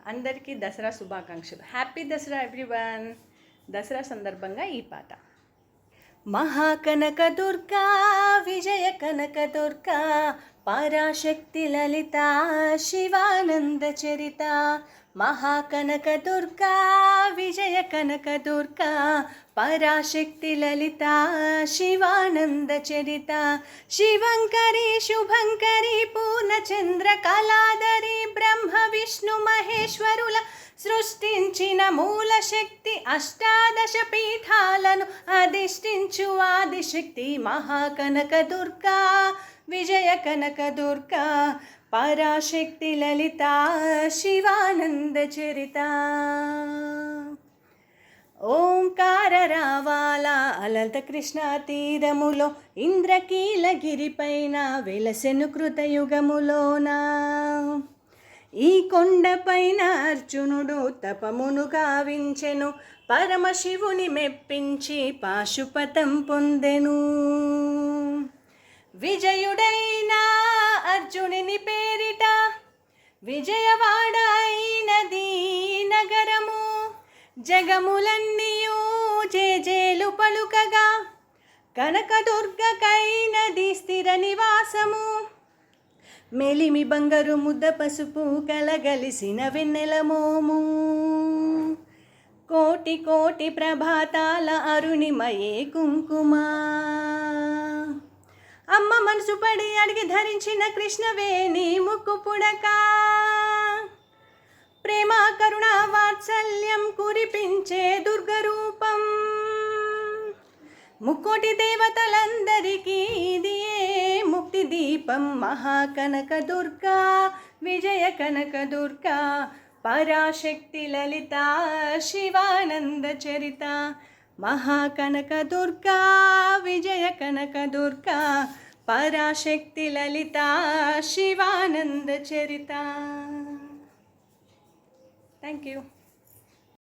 అందరికీ దసరా శుభాకాంక్షలు. Happy Dasara everyone. Dasara సందర్భంగా ఈ పాట. మహాకనక దుర్గా విజయ కనక దుర్గా పరాశక్తి లలిత శివానంద చరిత. మహాకనక దుర్గా విజయ కనక దుర్గా పరాశక్తి లలిత శివానంద చరిత. శివంకరి శుభంకరి పూర్ణచంద్ర కళాధరి బ్రహ్మ విష్ణు మహేశ్వరుల సృష్టించిన మూల శక్తి. అష్టాదశ పీఠాలను అధిష్ఠించు ఆదిశక్తి. మహాకనక దుర్గా విజయ కనక దుర్గా పరాశక్తి లలిత శివానంద చరిత. ఓంకార రావాల అనంత కృష్ణ తీరములో ఇంద్రకీలగిరిపైన వెలసెను కృతయుగములోన. ఈ కొండపైన అర్జునుడు తపమును గావించెను, పరమశివుని మెప్పించి పాశుపతం పొందెను. విజయుడైన అర్జునుని పేరిట విజయవాడ అయినది నగరము. జగములన్నీయు జేజేలు పలుకగా కనకదుర్గకైనది స్థిర నివాసము. మెలిమి బంగారు ముద్ద పసుపు కలగలిసిన వెన్నెల మోము. కోటి కోటి ప్రభాతాల అరుణిమయే కుంకుమ. అమ్మ మనసు పడి అడిగి ధరించిన కృష్ణవేణి ముక్కు పుడక. ప్రేమ కరుణ వాత్సల్యం కురిపించే దుర్గరూపం. ముక్కోటి దేవతలందరికీ ఇది ముక్తి దీపం. మహాకనక దుర్గా విజయ కనక దుర్గా పరాశక్తి లలిత శివానంద చరిత. మహాకనక దుర్గా విజయ కనక దుర్గా పరాశక్తి లలిత శివానంద చరిత. Thank you.